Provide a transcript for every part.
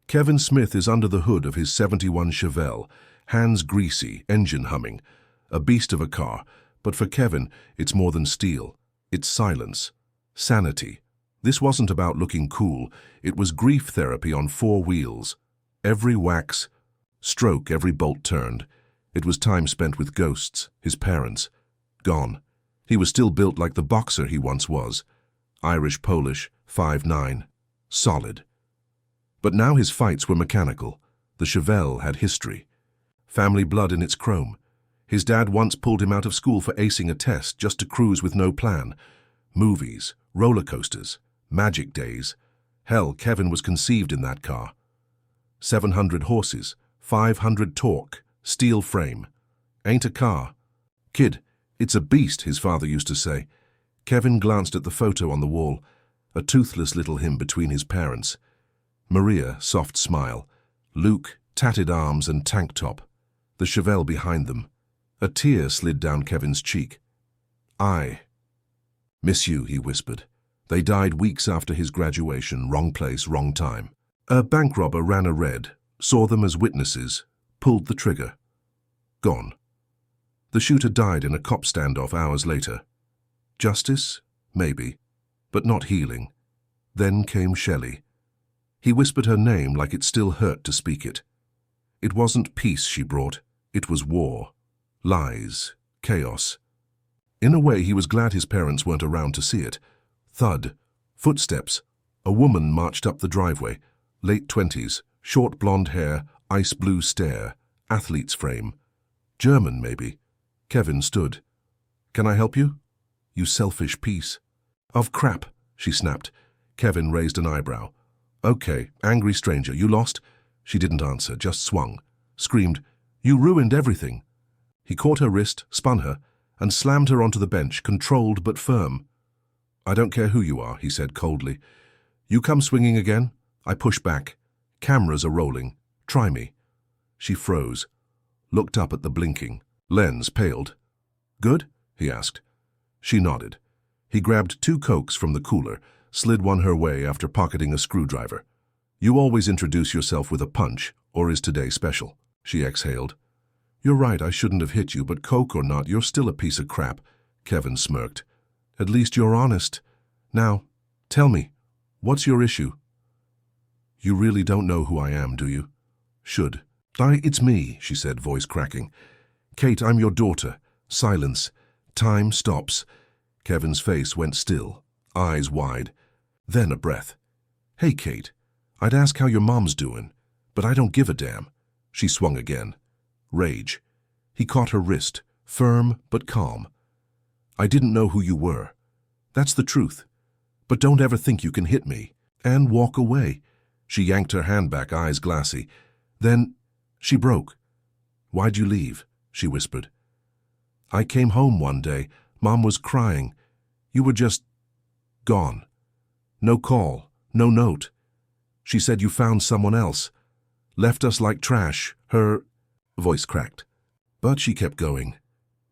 Kevin Smith is under the hood of his '71 Chevelle, hands greasy, engine humming. A beast of a car, but for Kevin, it's more than steel. It's silence. Sanity. This wasn't about looking cool, it was grief therapy on 4 wheels. Every wax, stroke, every bolt turned. It was time spent with ghosts, his parents. Gone. He was still built like the boxer he once was. Irish-Polish, 5'9". Solid. But now his fights were mechanical. The Chevelle had history. Family blood in its chrome. His dad once pulled him out of school for acing a test just to cruise with no plan. Movies, roller coasters, magic days. Hell, Kevin was conceived in that car. 700 horses, 500 torque, steel frame. Ain't a car. Kid, it's a beast, his father used to say. Kevin glanced at the photo on the wall, a toothless little him between his parents. Maria, soft smile. Luke, tatted arms and tank top. The Chevelle behind them. A tear slid down Kevin's cheek. I miss you, he whispered. They died weeks after his graduation, wrong place, wrong time. A bank robber ran a red, saw them as witnesses, pulled the trigger. Gone. The shooter died in a cop standoff hours later. Justice? Maybe. But not healing. Then came Shelley. He whispered her name like it still hurt to speak it. It wasn't peace she brought, it was war. Lies. Chaos. In a way, he was glad his parents weren't around to see it. Thud. Footsteps. A woman marched up the driveway. Late 20s, short blonde hair, ice blue stare, athlete's frame. German, maybe. Kevin stood. Can I help you? You selfish piece. Of crap, she snapped. Kevin raised an eyebrow. Okay, angry stranger, you lost? She didn't answer, just swung. Screamed, you ruined everything. He caught her wrist, spun her, and slammed her onto the bench, controlled but firm. I don't care who you are, he said coldly. You come swinging again? I push back. Cameras are rolling. Try me. She froze, looked up at the blinking. Lens paled. Good? He asked. She nodded. He grabbed 2 Cokes from the cooler, slid one her way after pocketing a screwdriver. You always introduce yourself with a punch, or is today special? She exhaled. You're right, I shouldn't have hit you, but Coke or not, you're still a piece of crap. Kevin smirked. At least you're honest. Now, tell me, what's your issue? You really don't know who I am, do you? Should. It's me, she said, voice cracking. Kate, I'm your daughter. Silence. Time stops. Kevin's face went still, eyes wide. Then a breath. Hey, Kate, I'd ask how your mom's doing, but I don't give a damn. She swung again. Rage. He caught her wrist, firm but calm. I didn't know who you were. That's the truth. But don't ever think you can hit me. And walk away. She yanked her hand back, eyes glassy. Then she broke. Why'd you leave? She whispered. I came home one day. Mom was crying. You were just gone. No call, no note. She said you found someone else. Left us like trash. Her voice cracked. But she kept going.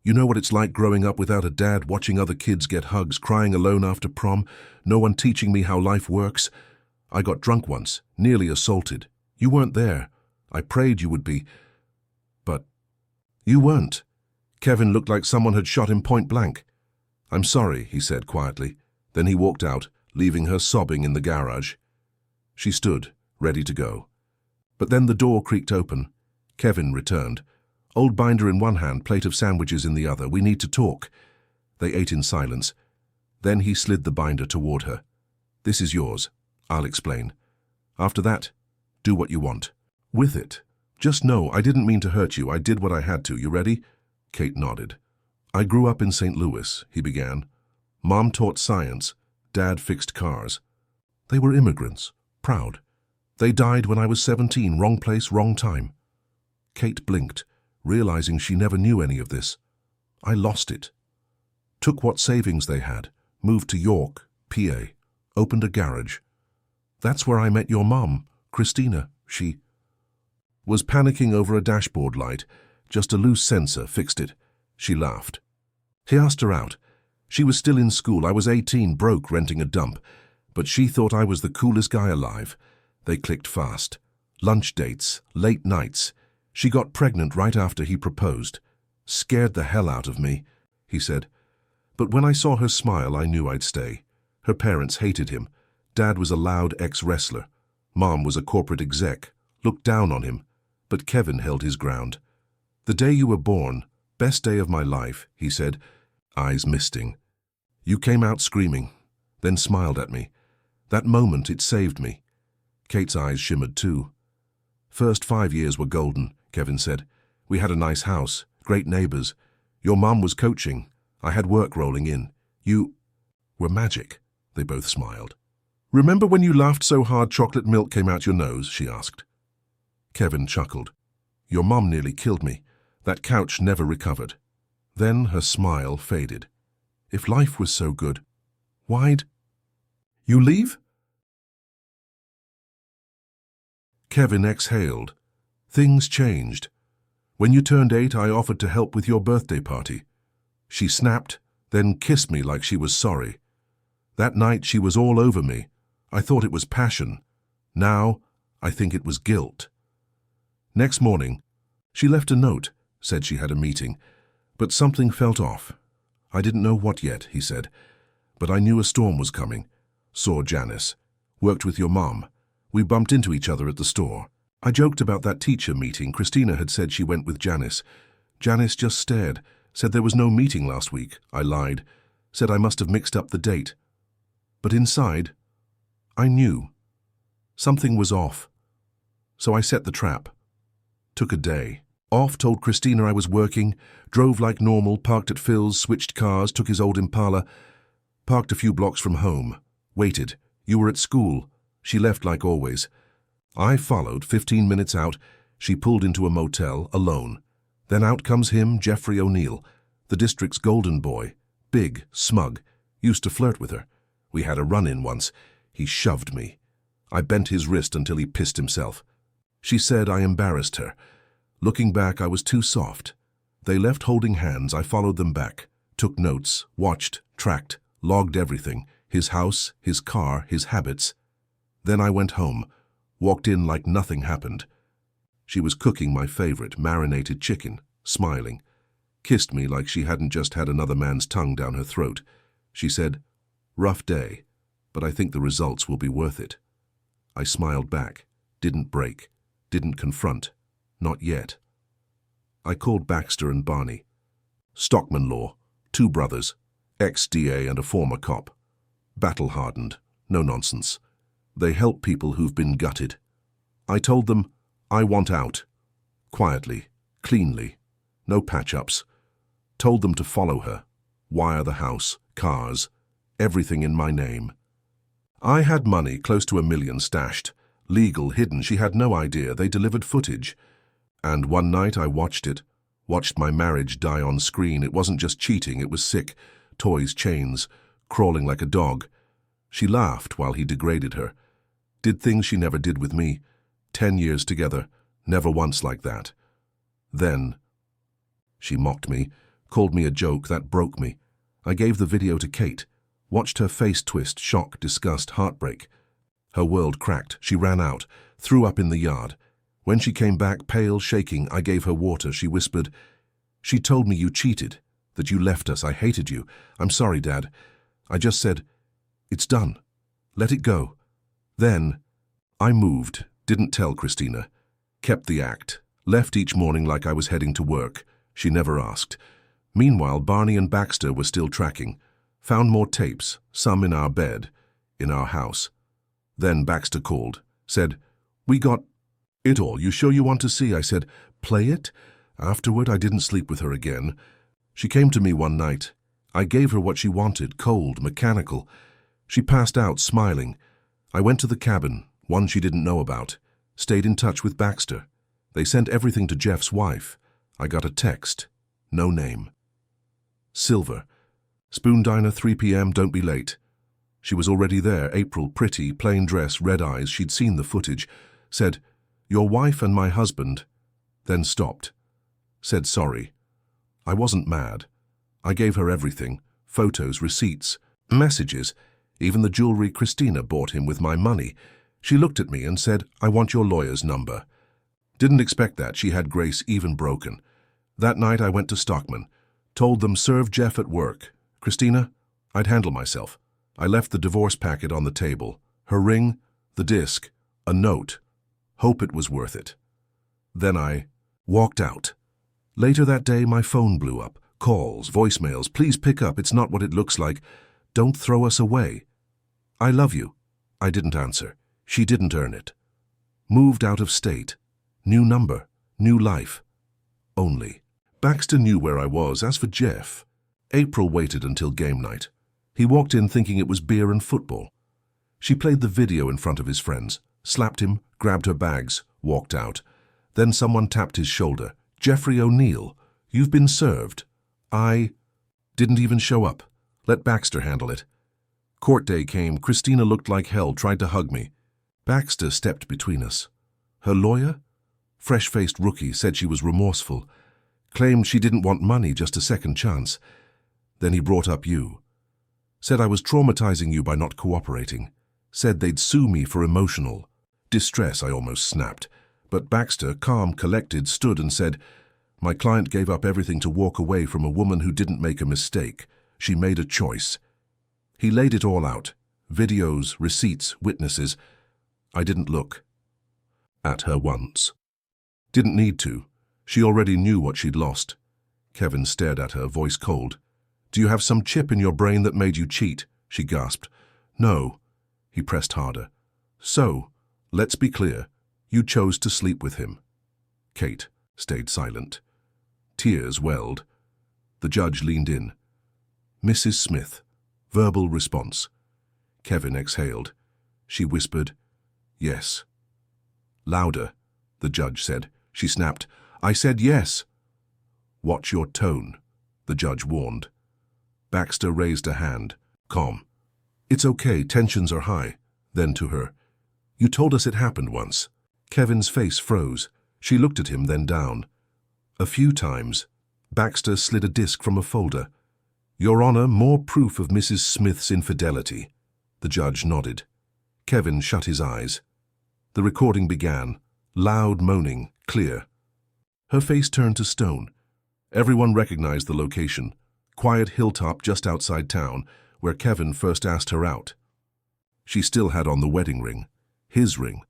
You know what it's like growing up without a dad, watching other kids get hugs, crying alone after prom, no one teaching me how life works. I got drunk once, nearly assaulted. You weren't there. I prayed you would be. But you weren't. Kevin looked like someone had shot him point blank. I'm sorry, he said quietly. Then he walked out, leaving her sobbing in the garage. She stood, ready to go. But then the door creaked open. Kevin returned. Old binder in one hand, plate of sandwiches in the other. We need to talk. They ate in silence. Then he slid the binder toward her. This is yours. I'll explain. After that, do what you want. With it. Just know I didn't mean to hurt you. I did what I had to. You ready? Kate nodded. I grew up in St. Louis, he began. Mom taught science. Dad fixed cars. They were immigrants. Proud. They died when I was 17. Wrong place, wrong time. Kate blinked, realizing she never knew any of this. I lost it. Took what savings they had, moved to York, PA, opened a garage. That's where I met your mom, Christina. She was panicking over a dashboard light. Just a loose sensor fixed it. She laughed. He asked her out. She was still in school. I was 18, broke, renting a dump. But she thought I was the coolest guy alive. They clicked fast. Lunch dates, late nights. She got pregnant right after he proposed. Scared the hell out of me, he said. But when I saw her smile, I knew I'd stay. Her parents hated him. Dad was a loud ex-wrestler. Mom was a corporate exec, looked down on him. But Kevin held his ground. The day you were born, best day of my life, he said, eyes misting. You came out screaming, then smiled at me. That moment, it saved me. Kate's eyes shimmered too. First 5 years were golden, Kevin said. We had a nice house, great neighbors. Your mom was coaching. I had work rolling in. You were magic, they both smiled. Remember when you laughed so hard chocolate milk came out your nose, she asked. Kevin chuckled. Your mom nearly killed me. That couch never recovered. Then her smile faded. If life was so good, why'd you leave? Kevin exhaled. Things changed. When you turned 8, I offered to help with your birthday party. She snapped, then kissed me like she was sorry. That night she was all over me. I thought it was passion. Now, I think it was guilt. Next morning, she left a note, said she had a meeting, but something felt off. I didn't know what yet, he said, but I knew a storm was coming. Saw Janice. Worked with your mom. We bumped into each other at the store. I joked about that teacher meeting. Christina had said she went with Janice. Janice just stared, said there was no meeting last week. I lied. Said I must have mixed up the date. But inside, I knew. Something was off. So I set the trap. Took a day. Off, told Christina I was working, drove like normal, parked at Phil's, switched cars, took his old Impala, parked a few blocks from home. Waited. You were at school. She left like always. I followed. 15 minutes out, she pulled into a motel, alone. Then out comes him, Jeffrey O'Neill, the district's golden boy. Big, smug. Used to flirt with her. We had a run-in once. He shoved me. I bent his wrist until he pissed himself. She said I embarrassed her. Looking back, I was too soft. They left holding hands. I followed them back. Took notes, watched, tracked, logged everything. His house, his car, his habits. Then I went home. Walked in like nothing happened. She was cooking my favorite, marinated chicken, smiling. Kissed me like she hadn't just had another man's tongue down her throat. She said, rough day, but I think the results will be worth it. I smiled back. Didn't break. Didn't confront. Not yet. I called Baxter and Barney. Stockman law. 2 brothers. Ex-DA and a former cop. Battle-hardened. No nonsense. They help people who've been gutted. I told them, I want out. Quietly. Cleanly. No patch-ups. Told them to follow her. Wire the house. Cars. Everything in my name. I had money, close to $1 million stashed. Legal, hidden. She had no idea. They delivered footage. And one night I watched it. Watched my marriage die on screen. It wasn't just cheating, it was sick. Toys, chains, crawling like a dog. She laughed while he degraded her. Did things she never did with me. 10 years together, never once like that. Then, she mocked me, called me a joke. That broke me. I gave the video to Kate. Watched her face twist, shock, disgust, heartbreak. Her world cracked. She ran out, threw up in the yard. When she came back, pale, shaking, I gave her water. She whispered, she told me you cheated, that you left us. I hated you. I'm sorry, Dad. I just said, it's done. Let it go. Then, I moved, didn't tell Christina. Kept the act. Left each morning like I was heading to work. She never asked. Meanwhile, Barney and Baxter were still tracking. Found more tapes, some in our bed, in our house. Then Baxter called, said, we got it all. You sure you want to see? I said, play it? Afterward, I didn't sleep with her again. She came to me one night. I gave her what she wanted, cold, mechanical. She passed out, smiling. I went to the cabin, one she didn't know about. Stayed in touch with Baxter. They sent everything to Jeff's wife. I got a text. No name. Silver. Spoon Diner, 3 p.m., don't be late. She was already there, April, pretty, plain dress, red eyes. She'd seen the footage. Said, your wife and my husband. Then stopped. Said sorry. I wasn't mad. I gave her everything. Photos, receipts, messages, even the jewelry Christina bought him with my money. She looked at me and said, "I want your lawyer's number." Didn't expect that. She had Grace even broken. That night I went to Stockman, told them serve Jeff at work. Christina, I'd handle myself. I left the divorce packet on the table. Her ring, the disc, a note. Hope it was worth it. Then I walked out. Later that day, my phone blew up. Calls, voicemails, please pick up, it's not what it looks like. Don't throw us away. I love you. I didn't answer. She didn't earn it. Moved out of state. New number, new life. Only. Baxter knew where I was. As for Jeff, April waited until game night. He walked in thinking it was beer and football. She played the video in front of his friends, slapped him, grabbed her bags, walked out. Then someone tapped his shoulder. "Jeffrey O'Neill, you've been served." I didn't even show up. Let Baxter handle it. Court day came. Christina looked like hell, tried to hug me. Baxter stepped between us. Her lawyer? Fresh-faced rookie, said she was remorseful. Claimed she didn't want money, just a second chance. Then he brought up you. Said I was traumatizing you by not cooperating. Said they'd sue me for emotional distress. I almost snapped. But Baxter, calm, collected, stood and said, "My client gave up everything to walk away from a woman who didn't make a mistake. She made a choice." He laid it all out. Videos, receipts, witnesses. I didn't look at her once. Didn't need to. She already knew what she'd lost. Kevin stared at her, voice cold. "Do you have some chip in your brain that made you cheat?" She gasped. "No." He pressed harder. "So, let's be clear. You chose to sleep with him." Kate stayed silent. Tears welled. The judge leaned in. "Mrs. Smith." Verbal response. Kevin exhaled. She whispered, "Yes." "Louder," the judge said. She snapped, "I said yes." "Watch your tone," the judge warned. Baxter raised a hand. Calm. "It's okay, tensions are high." Then to her, "You told us it happened once." Kevin's face froze. She looked at him, then down. "A few times." Baxter slid a disc from a folder. "Your Honor, more proof of Mrs. Smith's infidelity." The judge nodded. Kevin shut his eyes. The recording began, loud moaning, clear. Her face turned to stone. Everyone recognized the location. Quiet hilltop just outside town, where Kevin first asked her out. She still had on the wedding ring, his ring.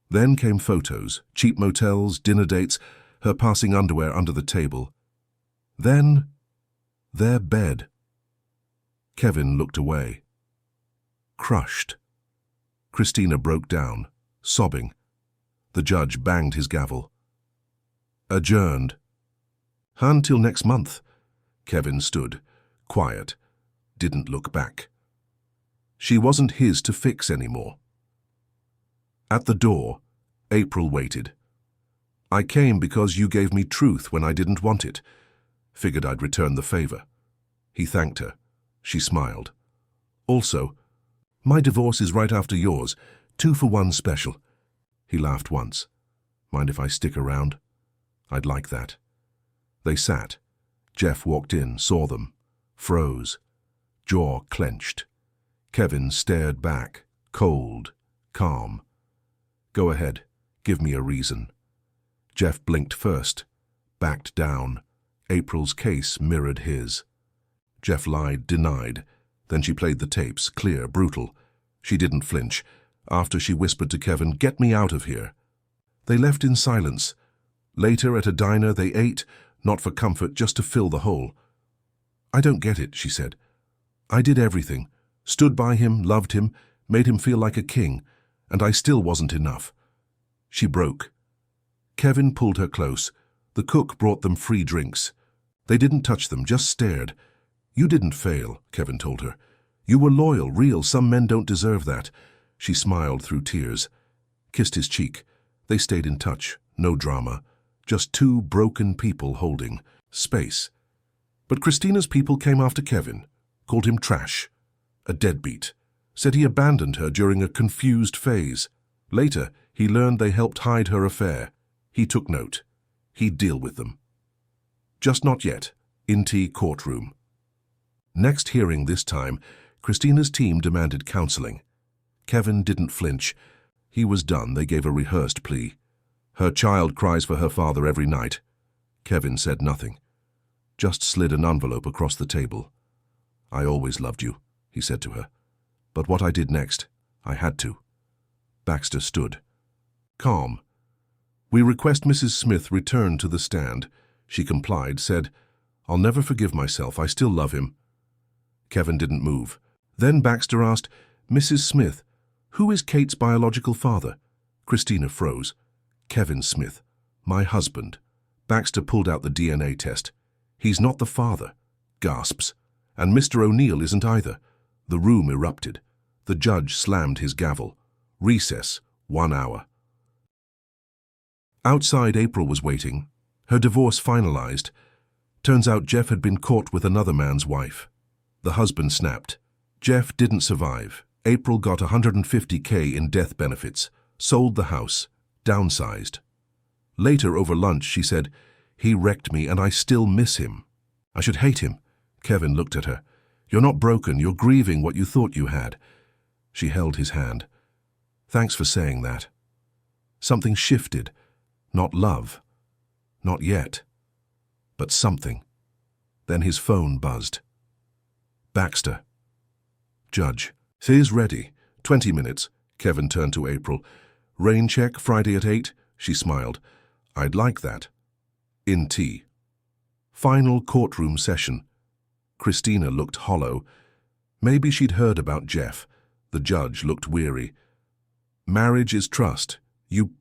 Then came photos, cheap motels, dinner dates, her passing underwear under the table. Then, their bed. Kevin looked away. Crushed. Christina broke down, sobbing. The judge banged his gavel. Adjourned. "Until next month." Kevin stood, quiet, didn't look back. She wasn't his to fix anymore. At the door, April waited. "I came because you gave me truth when I didn't want it. Figured I'd return the favor." He thanked her. She smiled. "Also, my divorce is right after yours, 2-for-1 special." He laughed once. "Mind if I stick around?" "I'd like that." They sat. Jeff walked in, saw them, froze, jaw clenched. Kevin stared back, cold, calm. "Go ahead, give me a reason." Jeff blinked first, backed down. April's case mirrored his. Jeff lied, denied. Then she played the tapes, clear, brutal. She didn't flinch. After she whispered to Kevin, "Get me out of here." They left in silence. Later, at a diner, they ate, not for comfort, just to fill the hole. "I don't get it," she said. "I did everything. Stood by him, loved him, made him feel like a king, and I still wasn't enough." She broke. Kevin pulled her close. The cook brought them free drinks. They didn't touch them, just stared. "You didn't fail," Kevin told her. "You were loyal, real. Some men don't deserve that." She smiled through tears, kissed his cheek. They stayed in touch, no drama. Just two broken people holding space. But Christina's people came after Kevin, called him trash, a deadbeat, said he abandoned her during a confused phase. Later, he learned they helped hide her affair. He took note. He'd deal with them. Just not yet. Inti courtroom. Next hearing this time, Christina's team demanded counseling. Kevin didn't flinch. He was done. They gave a rehearsed plea. Her child cries for her father every night. Kevin said nothing, just slid an envelope across the table. I always loved you, he said to her. But what I did next, I had to. Baxter stood, calm. We request Mrs. Smith return to the stand. She complied, said, I'll never forgive myself. I still love him. Kevin didn't move. Then Baxter asked, Mrs. Smith, who is Kate's biological father? Christina froze. Kevin Smith, my husband. Baxter pulled out the DNA test. He's not the father. Gasps. And Mr. O'Neill isn't either. The room erupted. The judge slammed his gavel. Recess, 1 hour. Outside, April was waiting. Her divorce finalized. Turns out Jeff had been caught with another man's wife. The husband snapped. Jeff didn't survive. April got $150K in death benefits, sold the house, downsized. Later, over lunch, she said, he wrecked me and I still miss him. I should hate him. Kevin looked at her. You're not broken. You're grieving what you thought you had. She held his hand. Thanks for saying that. Something shifted. Not love. Not yet. But something. Then his phone buzzed. Baxter. Judge. He's ready. 20 minutes. Kevin turned to April. Rain check Friday at 8. She smiled. I'd like that. In tea. Final courtroom session. Christina looked hollow. Maybe she'd heard about Jeff. The judge looked weary. Marriage is trust. You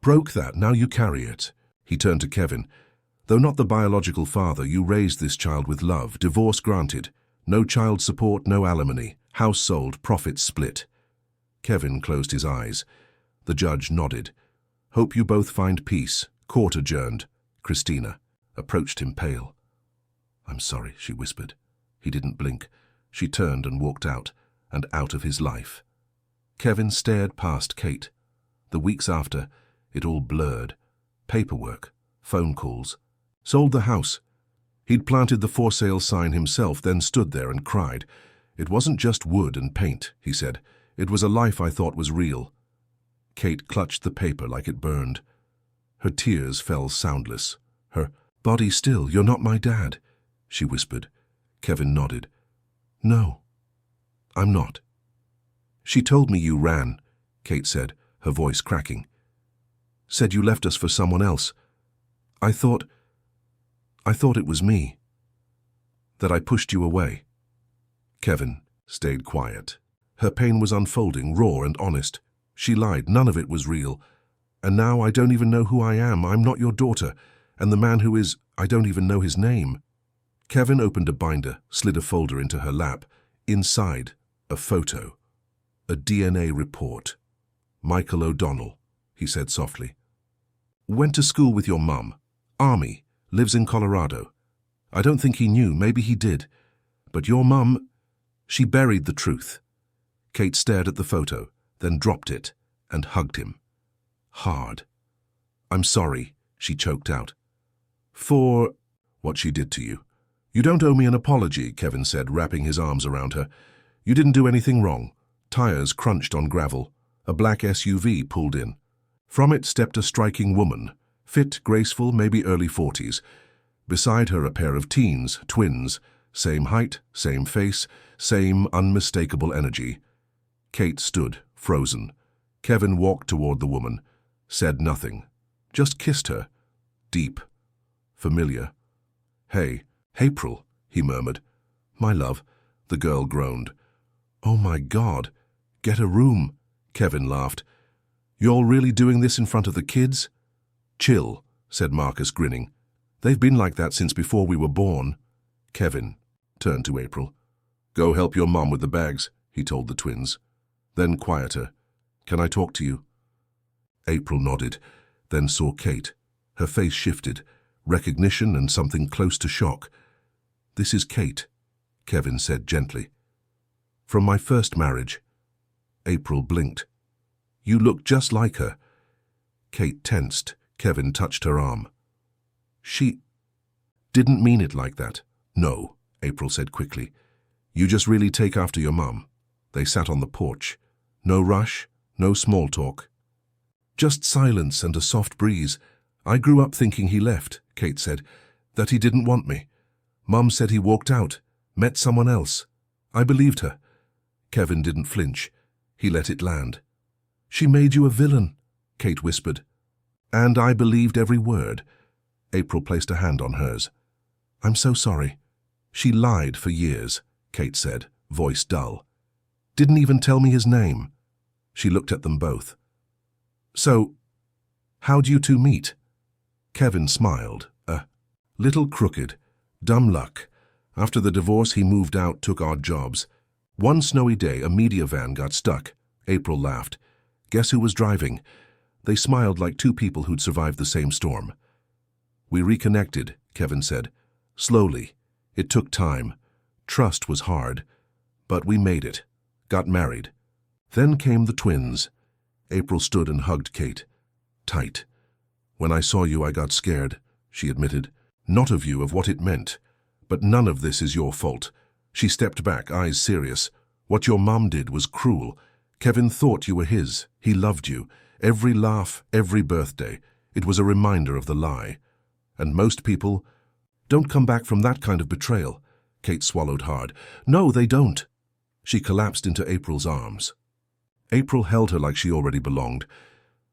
broke that, now you carry it. He turned to Kevin. Though not the biological father, you raised this child with love. Divorce granted. No child support, no alimony. House sold, profits split. Kevin closed his eyes. The judge nodded. Hope you both find peace. Court adjourned. Christina approached him pale. I'm sorry, she whispered. He didn't blink. She turned and walked out, and out of his life. Kevin stared past Kate. The weeks after, it all blurred. Paperwork, phone calls. Sold the house. He'd planted the for sale sign himself, then stood there and cried. It wasn't just wood and paint, he said. It was a life I thought was real. Kate clutched the paper like it burned. Her tears fell soundless. Her body still. You're not my dad, she whispered. Kevin nodded. No, I'm not. She told me you ran, Kate said, her voice cracking. Said you left us for someone else. I thought it was me. That I pushed you away. Kevin stayed quiet. Her pain was unfolding, raw and honest. She lied. None of it was real. And now I don't even know who I am. I'm not your daughter. And the man who is, I don't even know his name. Kevin opened a binder, slid a folder into her lap. Inside, a photo. A DNA report. Michael O'Donnell, he said softly. Went to school with your mum. Army. Lives in Colorado. I don't think he knew. Maybe he did. But your mum, she buried the truth. Kate stared at the photo, then dropped it and hugged him. Hard. I'm sorry, she choked out. For what she did to you. You don't owe me an apology, Kevin said, wrapping his arms around her. You didn't do anything wrong. Tires crunched on gravel. A black SUV pulled in. From it stepped a striking woman, fit, graceful, maybe early 40s. Beside her a pair of teens, twins, same height, same face, same unmistakable energy. Kate stood, frozen. Kevin walked toward the woman, said nothing, just kissed her. Deep. Familiar. Hey, April, he murmured. My love, the girl groaned. Oh my God, get a room, Kevin laughed. You're really doing this in front of the kids? Chill, said Marcus, grinning. They've been like that since before we were born. Kevin turned to April. Go help your mom with the bags, he told the twins. Then quieter. Can I talk to you? April nodded, then saw Kate. Her face shifted, recognition and something close to shock. This is Kate, Kevin said gently. From my first marriage. April blinked. You look just like her. Kate tensed. Kevin touched her arm. She didn't mean it like that. No, April said quickly. You just really take after your mum. They sat on the porch. No rush, no small talk, Just silence and a soft breeze. I grew up thinking he left, Kate said, that he didn't want me. Mum said he walked out, met someone else. I believed her. Kevin didn't flinch. He let it land. She made you a villain, Kate whispered. And I believed every word. April placed a hand on hers. I'm so sorry. She lied for years, Kate said, voice dull. Didn't even tell me his name. She looked at them both. So, how'd you two meet? Kevin smiled. Little crooked. Dumb luck. After the divorce, he moved out, took odd jobs. One snowy day, a media van got stuck. April laughed. Guess who was driving? They smiled like two people who'd survived the same storm. We reconnected, Kevin said. Slowly. It took time. Trust was hard. But we made it. Got married. Then came the twins. April stood and hugged Kate. Tight. When I saw you, I got scared, she admitted. Not of you, of what it meant. But none of this is your fault. She stepped back, eyes serious. What your mum did was cruel. Kevin thought you were his. He loved you. Every laugh, every birthday. It was a reminder of the lie. And most people don't come back from that kind of betrayal. Kate swallowed hard. No, they don't. She collapsed into April's arms. April held her like she already belonged.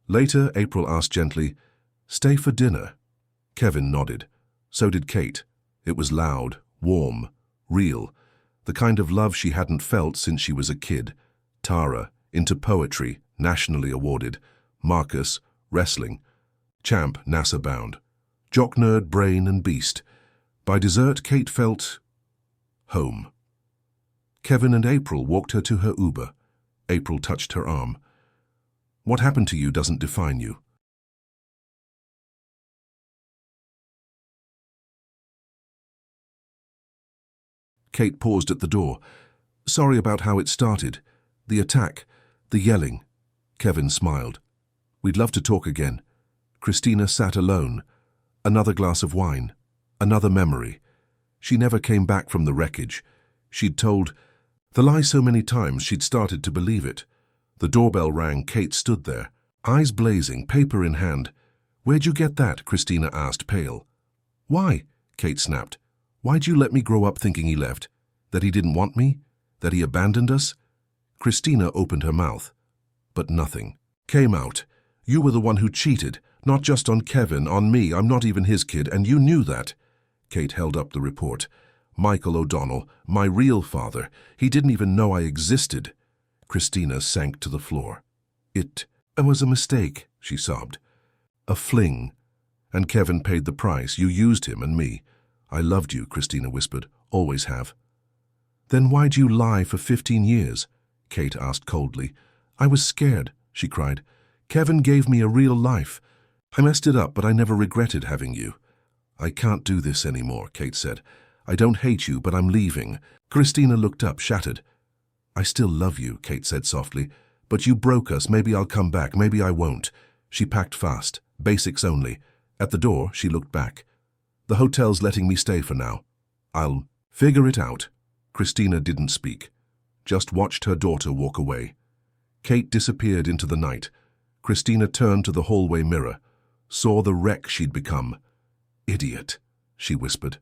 Later, April asked gently, "Stay for dinner?" Kevin nodded. So did Kate. It was loud, warm, real, the kind of love she hadn't felt since she was a kid. Tara, into poetry, nationally awarded. Marcus, wrestling. Champ, NASA-bound. Jock nerd, brain and beast. By dessert, Kate felt home. Kevin and April walked her to her Uber. April touched her arm. What happened to you doesn't define you. Kate paused at the door. Sorry about how it started. The attack, the yelling. Kevin smiled. We'd love to talk again. Christina sat alone. Another glass of wine. Another memory. She never came back from the wreckage. She'd told the lie so many times she'd started to believe it. The doorbell rang. Kate stood there, eyes blazing, paper in hand. Where'd you get that? Christina asked, pale. Why? Kate snapped. Why'd you let me grow up thinking he left? That he didn't want me? That he abandoned us? Christina opened her mouth, but nothing came out. You were the one who cheated, not just on Kevin, on me. I'm not even his kid, and you knew that. Kate held up the report. Michael O'Donnell, my real father. He didn't even know I existed. Christina sank to the floor. It was a mistake, she sobbed. A fling. And Kevin paid the price. You used him and me. I loved you, Christina whispered. Always have. Then why'd you lie for 15 years? Kate asked coldly. I was scared, she cried. Kevin gave me a real life. I messed it up, but I never regretted having you. I can't do this anymore, Kate said. I don't hate you, but I'm leaving. Christina looked up, shattered. I still love you, Kate said softly. But you broke us. Maybe I'll come back. Maybe I won't. She packed fast. Basics only. At the door, she looked back. The hotel's letting me stay for now. I'll figure it out. Christina didn't speak, just watched her daughter walk away. Kate disappeared into the night. Christina turned to the hallway mirror, saw the wreck she'd become. Idiot, she whispered.